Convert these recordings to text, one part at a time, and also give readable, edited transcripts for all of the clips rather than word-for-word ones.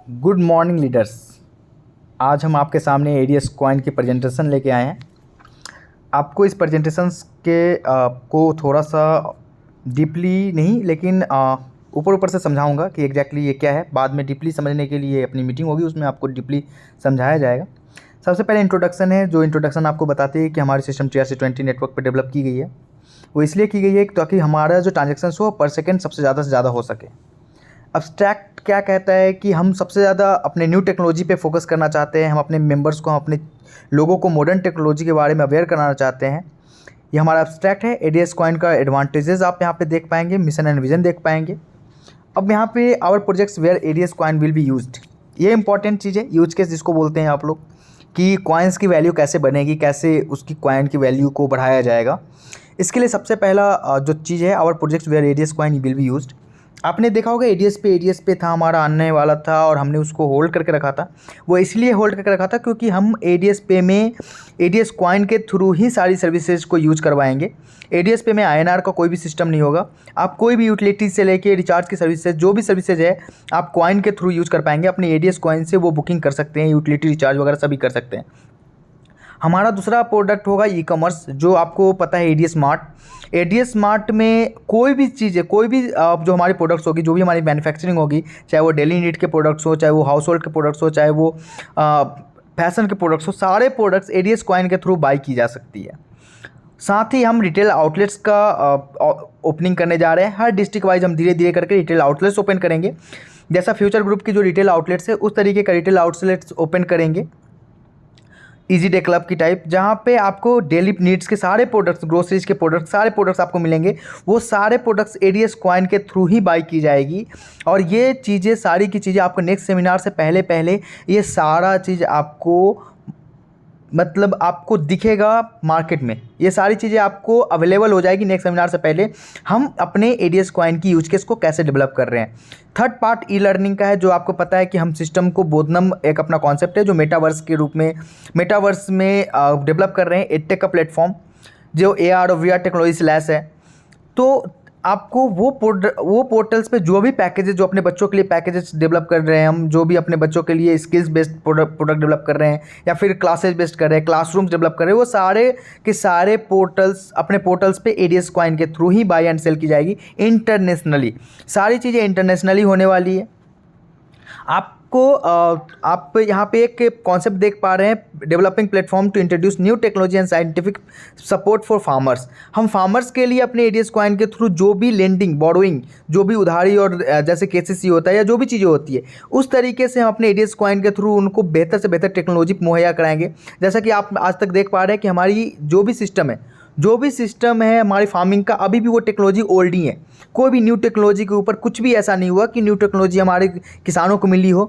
Good morning leaders. आज हम आपके सामने एडीएस कॉइन की प्रेजेंटेशन लेके आए हैं। आपको इस प्रेजेंटेशंस के को थोड़ा सा डीपली नहीं लेकिन ऊपर ऊपर से समझाऊंगा कि एग्जैक्टली ये क्या है। बाद में डीपली समझने के लिए अपनी मीटिंग होगी, उसमें आपको डीपली समझाया जाएगा। सबसे पहले इंट्रोडक्शन है, जो इंट्रोडक्शन आपको बताती है कि हमारी सिस्टम TRC20 नेटवर्क पर डेवलप की गई है। वो इसलिए की गई है ताकि हमारा जो ट्रांजेक्शन हो पर सेकेंड सबसे ज़्यादा हो सके। अब्स्ट्रैक्ट क्या कहता है कि हम सबसे ज़्यादा अपने न्यू टेक्नोलॉजी पे फोकस करना चाहते हैं। हम अपने मेंबर्स को, हम अपने लोगों को मॉडर्न टेक्नोलॉजी के बारे में अवेयर कराना चाहते हैं। ये हमारा अब्स्ट्रैक्ट है। एडीएस कॉइन का एडवांटेजेस आप यहाँ पे देख पाएंगे, मिशन एंड विजन देख पाएंगे। अब यहाँ पे our projects where ADS coin will be used, ये इंपॉर्टेंट चीज़ है। यूज केस जिसको बोलते हैं आप लोग, कि कॉइन्स की वैल्यू कैसे बनेगी, कैसे उसकी कॉइन की वैल्यू को बढ़ाया जाएगा। इसके लिए सबसे पहला जो चीज़ है, our projects where ADS coin will be used. आपने देखा होगा एडीएस पे था, हमारा आने वाला था और हमने उसको होल्ड करके रखा था। वो इसलिए होल्ड करके रखा था क्योंकि हम एडीएस पे में एडीएस कॉइन के थ्रू ही सारी सर्विसेज को यूज करवाएंगे। एडीएस पे में आईएनआर का कोई भी सिस्टम नहीं होगा। आप कोई भी यूटिलिटी से लेके रिचार्ज की सर्विसेज, जो भी सर्विसेज है, आप कॉइन के थ्रू यूज कर पाएंगे। अपने एडीएस कॉइन से वो बुकिंग कर सकते हैं, यूटिलिटी रिचार्ज वगैरह सभी कर सकते हैं। हमारा दूसरा प्रोडक्ट होगा ई कॉमर्स, जो आपको पता है एडीएस स्मार्ट। एडीएस स्मार्ट में कोई भी चीज़ें, कोई भी जो हमारी प्रोडक्ट्स होगी, जो भी हमारी मैन्युफैक्चरिंग होगी, चाहे वो डेली नीड के प्रोडक्ट्स हो, चाहे वो हाउस होल्ड के प्रोडक्ट्स हो, चाहे वो फैशन के प्रोडक्ट्स हो, सारे प्रोडक्ट्स एडीएस कॉइन के थ्रू बाई की जा सकती है। साथ ही हम रिटेल आउटलेट्स का ओपनिंग करने जा रहे हैं। हर डिस्ट्रिक्ट वाइज हम धीरे धीरे करके रिटेल आउटलेट्स ओपन करेंगे। जैसा फ्यूचर ग्रुप की जो रिटेल आउटलेट्स है, उस तरीके का रिटेल आउटलेट्स ओपन करेंगे, इजी डे क्लब की टाइप, जहाँ पे आपको डेली नीड्स के सारे प्रोडक्ट्स, ग्रोसरीज के प्रोडक्ट्स, सारे प्रोडक्ट्स आपको मिलेंगे। वो सारे प्रोडक्ट्स एडीएस कॉइन के थ्रू ही बाई की जाएगी। और ये चीज़ें, सारी की चीज़ें आपको नेक्स्ट सेमिनार से पहले पहले ये सारा चीज़ आपको, मतलब आपको दिखेगा मार्केट में। ये सारी चीज़ें आपको अवेलेबल हो जाएगी नेक्स्ट सेमिनार से पहले। हम अपने एडीएस कॉइन की यूज केस को कैसे डेवलप कर रहे हैं। थर्ड पार्ट ई लर्निंग का है, जो आपको पता है कि हम सिस्टम को बोधनम एक अपना कॉन्सेप्ट है, जो मेटावर्स के रूप में, मेटावर्स में डेवलप कर रहे हैं। एडटेक का प्लेटफॉर्म जो AR और VR टेक्नोलॉजी से लैस है। तो आपको वो पोर्टल्स पे जो भी पैकेजेस, जो अपने बच्चों के लिए पैकेजेस डेवलप कर रहे हैं हम, जो भी अपने बच्चों के लिए स्किल्स बेस्ड प्रोडक्ट डेवलप कर रहे हैं, या फिर क्लासेज बेस्ड कर रहे हैं, क्लासरूम्स डेवलप कर रहे हैं, वो सारे के सारे पोर्टल्स, अपने पोर्टल्स पे एडीएस कॉइन के थ्रू ही बाय एंड सेल की जाएगी इंटरनेशनली। सारी चीज़ें इंटरनेशनली होने वाली है। आप यहाँ पे एक कॉन्सेप्ट देख पा रहे हैं, developing platform to introduce new technology and scientific support for farmers. हम फार्मर्स के लिए अपने एडीएस कॉइन के थ्रू जो भी लेंडिंग, बोरोइंग, जो भी उधारी और जैसे केसीसी होता है या जो भी चीज़ें होती है, उस तरीके से हम अपने एडीएस कॉइन के थ्रू उनको बेहतर से बेहतर टेक्नोलॉजी मुहैया कराएंगे। जैसा कि आप आज तक देख पा रहे हैं कि हमारी जो भी सिस्टम है हमारी फार्मिंग का, अभी भी वो टेक्नोलॉजी ओल्ड ही है। कोई भी न्यू टेक्नोलॉजी के ऊपर कुछ भी ऐसा नहीं हुआ कि न्यू टेक्नोलॉजी हमारे किसानों को मिली हो।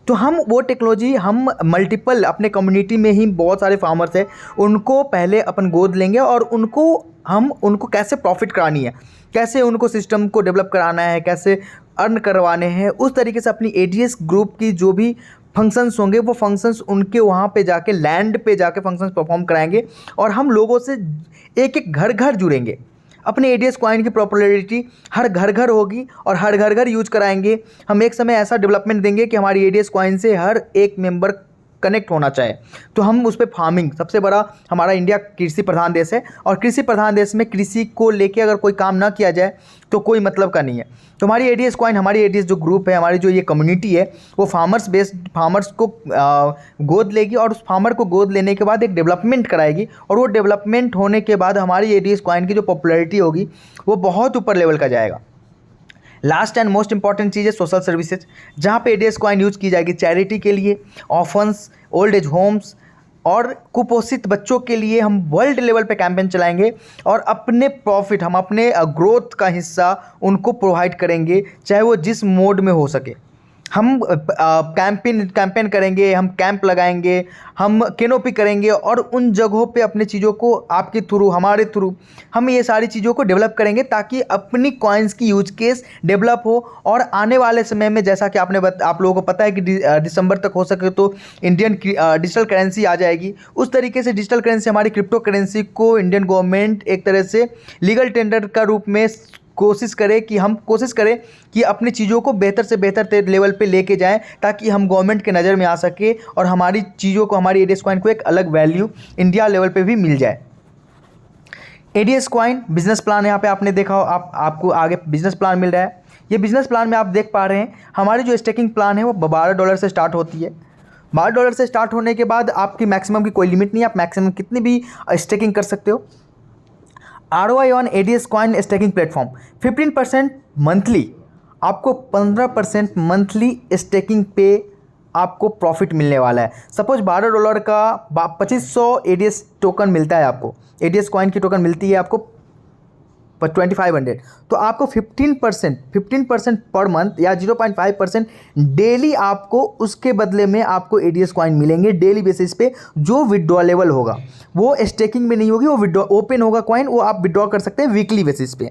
तो हम वो टेक्नोलॉजी, हम मल्टीपल, अपने कम्युनिटी में ही बहुत सारे फार्मर्स हैं, उनको पहले अपन गोद लेंगे और उनको कैसे प्रॉफिट करानी है, कैसे उनको सिस्टम को डेवलप कराना है, कैसे अर्न करवाने हैं, उस तरीके से अपनी एडीएस ग्रुप की जो भी फंक्शंस होंगे, वो फंक्शंस उनके वहाँ पे जाके, लैंड पे जाके फंक्शंस परफॉर्म कराएंगे। और हम लोगों से एक एक घर घर जुड़ेंगे। अपने एडीएस कॉइन की पॉपुलैरिटी हर घर घर होगी और हर घर घर यूज कराएंगे। हम एक समय ऐसा डेवलपमेंट देंगे कि हमारी एडीएस कॉइन से हर एक मेंबर कनेक्ट होना चाहे। तो हम उस पर फार्मिंग, सबसे बड़ा हमारा इंडिया कृषि प्रधान देश है, और कृषि प्रधान देश में कृषि को लेके अगर कोई काम ना किया जाए तो कोई मतलब का नहीं है। तो हमारी एडीएस कॉइन, हमारी एडीएस जो ग्रुप है, हमारी जो ये कम्युनिटी है, वो फार्मर्स बेस्ड, फार्मर्स को गोद लेगी और उस फार्मर को गोद लेने के बाद एक डेवलपमेंट कराएगी। और वो डेवलपमेंट होने के बाद हमारी एडीएस कॉइन की जो पॉपुलैरिटी होगी वो बहुत ऊपर लेवल का जाएगा। लास्ट एंड मोस्ट इंपॉर्टेंट चीज़ है सोशल सर्विसेज, जहाँ पे एडीएस कॉइन यूज़ की जाएगी चैरिटी के लिए, ऑर्फन्स, ओल्ड एज होम्स और कुपोषित बच्चों के लिए। हम वर्ल्ड लेवल पे कैंपेन चलाएंगे और अपने प्रॉफिट, हम अपने ग्रोथ का हिस्सा उनको प्रोवाइड करेंगे, चाहे वो जिस मोड में हो सके। हम कैंपेन करेंगे, हम कैंप लगाएंगे, हम कैनोपी करेंगे और उन जगहों पे अपने चीज़ों को आपके थ्रू, हमारे थ्रू हम ये सारी चीज़ों को डेवलप करेंगे, ताकि अपनी कॉइन्स की यूज केस डेवलप हो। और आने वाले समय में, जैसा कि आप लोगों को पता है कि दिसंबर तक हो सके तो इंडियन डिजिटल करेंसी आ जाएगी। उस तरीके से डिजिटल करेंसी, हमारी क्रिप्टो करेंसी को इंडियन गवर्नमेंट एक तरह से लीगल टेंडर का रूप में कोशिश करें कि अपनी चीज़ों को बेहतर से बेहतर लेवल पे लेके जाएं, ताकि हम गवर्नमेंट के नज़र में आ सके और हमारी चीज़ों को, हमारी एडीएस कॉइन को एक अलग वैल्यू इंडिया लेवल पे भी मिल जाए। एडीएस कॉइन बिजनेस प्लान यहाँ पे आपने देखा हो, आपको आगे बिजनेस प्लान मिल रहा है। ये बिजनेस प्लान में आप देख पा रहे हैं हमारी जो स्टेकिंग प्लान है वो $12 से स्टार्ट होती है। $12 से स्टार्ट होने के बाद आपकी मैक्सिमम की कोई लिमिट नहीं है, आप मैक्सिमम कितनी भी स्टेकिंग कर सकते हो। ROI on ADS coin staking platform 15% monthly, आपको 15% मंथली स्टेकिंग पे आपको प्रॉफिट मिलने वाला है। सपोज $12 का 2500 एडीएस टोकन मिलता है, आपको एडीएस कॉइन की टोकन मिलती है आपको 2500, तो आपको 15% पर मंथ या 0.5% डेली आपको उसके बदले में आपको एडीएस कॉइन मिलेंगे डेली बेसिस पे, जो विड्रॉलेबल होगा। वो स्टेकिंग में नहीं होगी, वो ओपन होगा कॉइन, वो आप विड्रॉ कर सकते हैं वीकली बेसिस पे।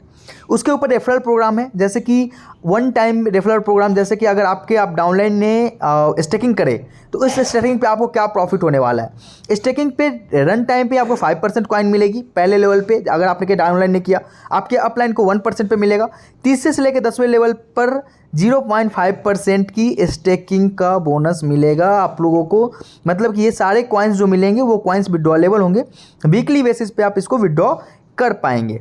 उसके ऊपर रेफरल प्रोग्राम है, जैसे कि वन टाइम रेफरल प्रोग्राम, जैसे कि अगर आप डाउनलाइन ने स्टेकिंग करें तो इस स्टेकिंग पे आपको क्या प्रॉफिट होने वाला है। स्टेकिंग पे रन टाइम पे आपको 5% कॉइन मिलेगी पहले लेवल पे, अगर आपने डाउनलाइन ने किया। आपके अपलाइन को 1% पे मिलेगा। तीसरे से लेकर 10वें लेवल पर 0.5% की स्टेकिंग का बोनस मिलेगा आप लोगों को। मतलब कि ये सारे कॉइन्स जो मिलेंगे वो कॉइन्स विड्रॉलेबल होंगे, वीकली बेसिस पे आप इसको विड्रॉ कर पाएंगे।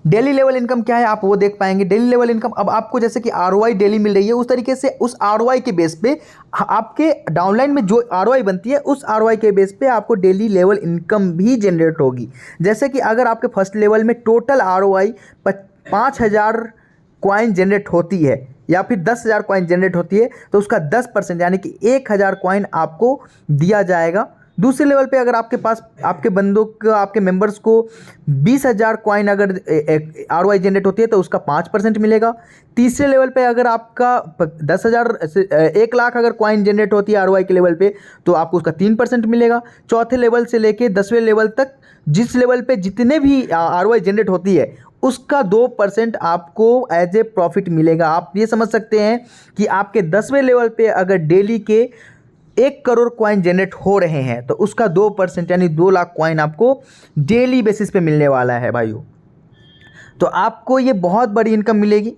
डेली लेवल इनकम क्या है आप वो देख पाएंगे। डेली लेवल इनकम, अब आपको जैसे कि ROI डेली मिल रही है, उस तरीके से उस ROI के बेस पे आपके डाउनलाइन में जो ROI बनती है उस ROI के बेस पे आपको डेली लेवल इनकम भी जनरेट होगी। जैसे कि अगर आपके फर्स्ट लेवल में टोटल ROI 5000 कॉइन जनरेट होती है या फिर 10,000 कॉइन जनरेट होती है, तो उसका 10% यानी कि 1000 कॉइन आपको दिया जाएगा। दूसरे लेवल पे अगर आपके पास आपके बंदों को, आपके मेंबर्स को 20,000 कॉइन अगर ROI जनरेट होती है तो उसका 5% मिलेगा। तीसरे लेवल पे अगर आपका 10,000 1 लाख अगर कॉइन जनरेट होती है ROI के लेवल पे तो आपको उसका 3% मिलेगा। चौथे लेवल से लेके 10वें लेवल तक जिस लेवल पे जितने भी ROI जनरेट होती है उसका 2% आपको एज ए प्रॉफिट मिलेगा। आप ये समझ सकते हैं कि आपके 10वें लेवल पे अगर डेली के 1 करोड़ कॉइन जनरेट हो रहे हैं तो उसका 2% यानी 2 लाख कॉइन आपको डेली बेसिस पे मिलने वाला है भाइयों। तो आपको ये बहुत बड़ी इनकम मिलेगी।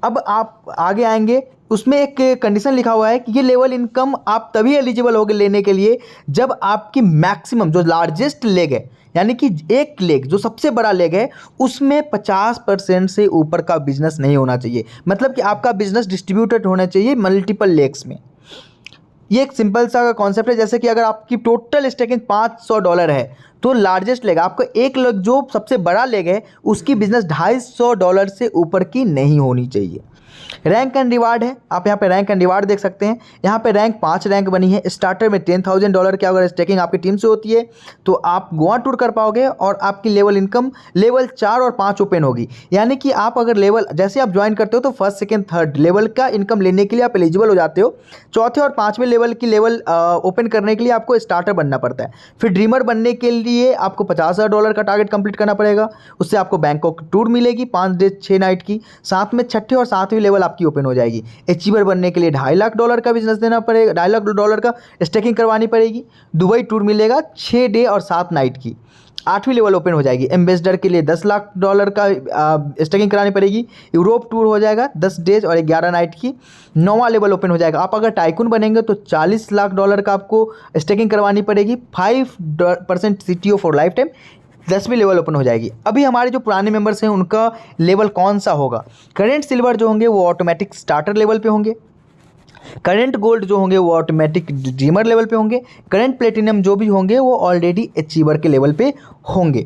अब आप आगे आएंगे, उसमें एक कंडीशन लिखा हुआ है कि ये लेवल इनकम आप तभी एलिजिबल होगे लेने के लिए जब आपकी मैक्सिमम जो लार्जेस्ट लेग है, यानी कि एक लेग जो सबसे बड़ा लेग है उसमें 50% से ऊपर का बिजनेस नहीं होना चाहिए। मतलब कि आपका बिजनेस डिस्ट्रीब्यूटेड होना चाहिए मल्टीपल लेग्स में। ये एक सिंपल सा कॉन्सेप्ट है। जैसे कि अगर आपकी टोटल स्टेकिंग $500 है तो लार्जेस्ट लेग, आपका एक लेग जो सबसे बड़ा लेग है उसकी बिजनेस $250 से ऊपर की नहीं होनी चाहिए। रैंक एंड रिवार्ड है, आप यहाँ पे रैंक एंड रिवार्ड देख सकते हैं। यहाँ पे रैंक 5 रैंक बनी है। स्टार्टर में $10,000 की अगर स्टेकिंग आपकी टीम से होती है तो आप गोवा टूर कर पाओगे और आपकी लेवल इनकम लेवल 4 और 5 ओपन होगी। यानी कि आप अगर लेवल जैसे आप ज्वाइन करते हो तो फर्स्ट सेकेंड थर्ड लेवल का इनकम लेने के लिए आप एलिजिबल हो जाते हो। चौथे और 5वें लेवल की लेवल ओपन करने के लिए आपको स्टार्टर बनना पड़ता है। फिर ड्रीमर बनने के लिए आपको $50,000 का टारगेट कंप्लीट करना पड़ेगा। उससे आपको बैंकॉक टूर मिलेगी 5 डे 6 नाइट की। साथ में छठे और 7वीं लेवल आपकी ओपन हो जाएगी। अचीवर बनने के लिए $2.5 लाख का बिजनेस देना पड़ेगा, $2.5 लाख का स्टेकिंग करवानी पड़ेगी। दुबई टूर मिलेगा 6 डे और 7 नाइट की। 8वीं लेवल ओपन हो जाएगी। एम्बेसडर के लिए $10 लाख का स्टेकिंग करानी पड़ेगी। यूरोप टूर हो जाएगा 10 डेज और 11 नाइट की। 9वां लेवल ओपन हो जाएगा। आप अगर टाइकून बनेंगे तो $40 लाख का आपको स्टेकिंग करवानी पड़ेगी। 5% CTO फॉर लाइफ टाइम। 10वीं लेवल ओपन हो जाएगी। अभी हमारे जो पुराने मेंबर्स हैं उनका लेवल कौन सा होगा? करेंट सिल्वर जो होंगे वो ऑटोमेटिक स्टार्टर लेवल पे होंगे। करेंट गोल्ड जो होंगे वो ऑटोमेटिक ड्रीमर लेवल पे होंगे। करेंट प्लेटिनम जो भी होंगे वो ऑलरेडी अचीवर के लेवल पे होंगे।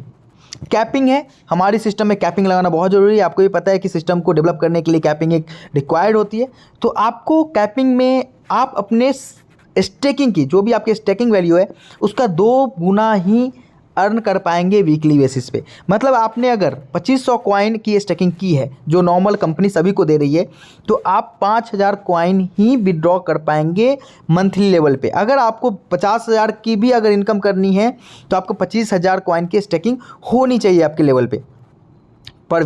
कैपिंग है, हमारी सिस्टम में कैपिंग लगाना बहुत ज़रूरी है। आपको भी पता है कि सिस्टम को डेवलप करने के लिए कैपिंग एक रिक्वायर्ड होती है। तो आपको कैपिंग में आप अपने स्टेकिंग की जो भी आपकी स्टेकिंग वैल्यू है उसका 2 गुना ही अर्न कर पाएंगे वीकली बेसिस पे। मतलब आपने अगर 2500 कॉइन की स्टेकिंग की है जो नॉर्मल कंपनी सभी को दे रही है तो आप 5000 कॉइन ही विड्रॉ कर पाएंगे मंथली लेवल पे। अगर आपको 50,000 की भी अगर इनकम करनी है तो आपको 25,000 कॉइन की स्टेकिंग होनी चाहिए आपके लेवल पे पर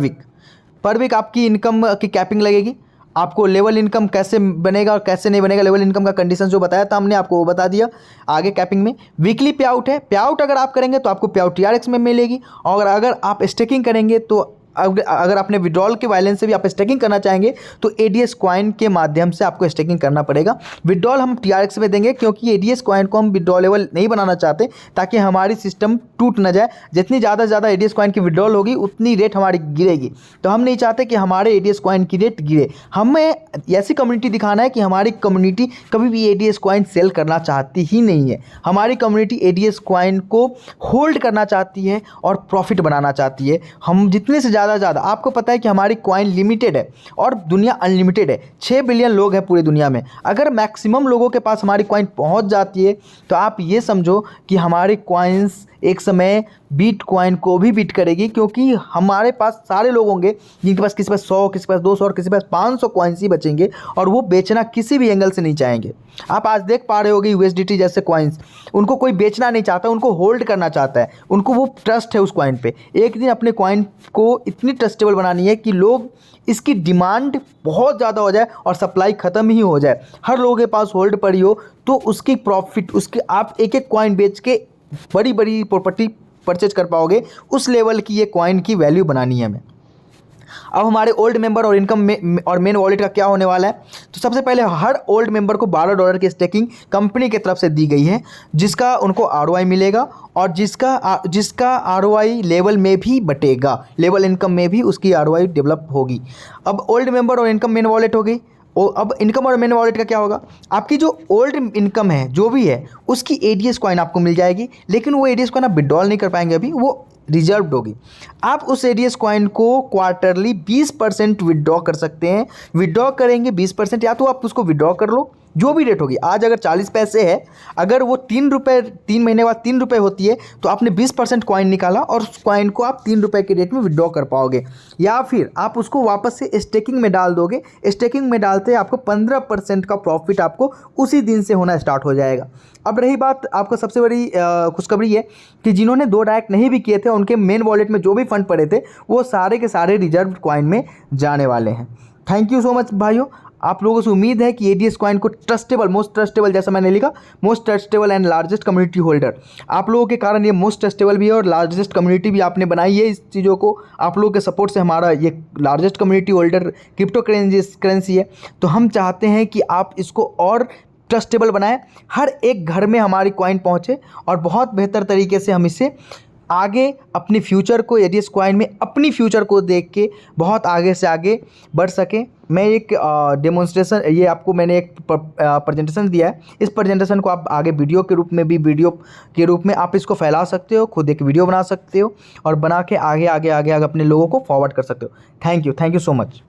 वीक आपकी इनकम की कैपिंग लगेगी। आपको लेवल इनकम कैसे बनेगा और कैसे नहीं बनेगा, लेवल इनकम का कंडीशन जो बताया था हमने आपको वो बता दिया। आगे कैपिंग में वीकली पे आउट है। पे आउट अगर आप करेंगे तो आपको पे आउट TRX में मिलेगी और अगर आप स्टेकिंग करेंगे तो अगर अपने विड्रॉल के बैलेंस से भी आप स्टेकिंग करना चाहेंगे तो एडीएस कॉइन के माध्यम से आपको स्टेकिंग करना पड़ेगा। विड्रॉल हम TRX में देंगे क्योंकि एडीएस कॉइन को हम विड्रॉलेबल नहीं बनाना चाहते ताकि हमारी सिस्टम टूट ना जाए। जितनी ज़्यादा से ज़्यादा एडीएस कॉइन की विड्रॉल होगी उतनी रेट हमारी गिरेगी, तो हम नहीं चाहते कि हमारे एडीएस कॉइन की रेट गिरे। हमें ऐसी कम्युनिटी दिखाना है कि हमारी कम्युनिटी कभी भी एडीएस कॉइन सेल करना चाहती ही नहीं है। हमारी कम्युनिटी एडीएस कॉइन को होल्ड करना चाहती है और प्रॉफिट बनाना चाहती है। हम जितने से ज़्यादा आपको पता है कि हमारी कॉइन लिमिटेड है और दुनिया अनलिमिटेड है। 6 बिलियन लोग हैं पूरी दुनिया में। अगर मैक्सिमम लोगों के पास हमारी कॉइन पहुंच जाती है तो आप ये समझो कि हमारी कॉइन्स एक समय बिटकॉइन को भी बीट करेगी, क्योंकि हमारे पास सारे लोग होंगे जिनके पास किसी पास 100, किसी पास 200 और किसी पास 500 कॉइन्स ही बचेंगे और वो बेचना किसी भी एंगल से नहीं चाहेंगे। आप आज देख पा रहे होगे USDT जैसे कॉइन्स, उनको कोई बेचना नहीं चाहता, उनको होल्ड करना चाहता है, उनको वो ट्रस्ट है उस कॉइन पे। एक दिन अपने कॉइन को इतनी ट्रस्टेबल बनानी है कि लोग इसकी डिमांड बहुत ज़्यादा हो जाए और सप्लाई ख़त्म ही हो जाए, हर लोगों के पास होल्ड पड़ी हो, तो उसकी प्रॉफिट, उसके आप एक एक कॉइन बेच के बड़ी बड़ी प्रॉपर्टी परचेज कर पाओगे। उस लेवल की ये कॉइन की वैल्यू बनानी है हमें। अब हमारे ओल्ड मेंबर और इनकम में और मेन वॉलेट का क्या होने वाला है, तो सबसे पहले हर ओल्ड मेंबर को $12 की स्टेकिंग कंपनी की तरफ से दी गई है, जिसका उनको ROI मिलेगा और जिसका ROI लेवल में भी बटेगा, लेवल इनकम में भी उसकी ROI डेवलप होगी। अब ओल्ड मेंबर और इनकम मेन वॉलेट हो गई। अब इनकम और मेन वॉलेट का क्या होगा, आपकी जो ओल्ड इनकम है जो भी है उसकी एडीएस कॉइन आपको मिल जाएगी, लेकिन वो एडीएस कॉइन आप विड्रॉल नहीं कर पाएंगे, अभी वो रिजर्व्ड होगी। आप उस एडीएस कॉइन को क्वार्टरली 20% विड्रॉ कर सकते हैं। विड्रॉ करेंगे 20%, या तो आप उसको विड्रॉ कर लो जो भी रेट होगी। आज अगर 40 पैसे है, अगर वो 3 रुपये 3 महीने बाद 3 रुपये होती है तो आपने 20% कॉइन निकाला और उस कॉइन को आप 3 रुपये के रेट में विड्रॉ कर पाओगे, या फिर आप उसको वापस से स्टेकिंग में डाल दोगे। स्टेकिंग में डालते आपको 15% का प्रॉफिट आपको उसी दिन से होना स्टार्ट हो जाएगा। अब रही बात, आपको सबसे बड़ी खुशखबरी है कि जिन्होंने 2 डायरेक्ट नहीं भी किए थे, उनके मेन वॉलेट में जो भी फंड पड़े थे वो सारे के सारे रिजर्व कॉइन में जाने वाले हैं। थैंक यू सो मच भाइयों। आप लोगों से उम्मीद है कि एडीएस कॉइन को ट्रस्टेबल, मोस्ट ट्रस्टेबल, जैसा मैंने लिखा, most trustable and largest community holder, आप लोगों के कारण ये मोस्ट ट्रस्टेबल भी है और लार्जेस्ट कम्युनिटी भी आपने बनाई है। इस चीज़ों को आप लोगों के सपोर्ट से हमारा ये largest community holder crypto currency है। तो हम चाहते हैं कि आप इसको और ट्रस्टेबल बनाएं, हर एक घर में हमारी कॉइन पहुंचे और बहुत बेहतर तरीके से हम इसे आगे अपनी फ्यूचर को, एडीएस कॉइन में अपनी फ्यूचर को देख के बहुत आगे से आगे बढ़ सकें। मैं एक डेमोन्स्ट्रेशन, ये आपको मैंने एक प्रेजेंटेशन दिया है, इस प्रेजेंटेशन को आप आगे वीडियो के रूप में आप इसको फैला सकते हो, खुद एक वीडियो बना सकते हो और बना के आगे अपने लोगों को फॉरवर्ड कर सकते हो। Thank you so much.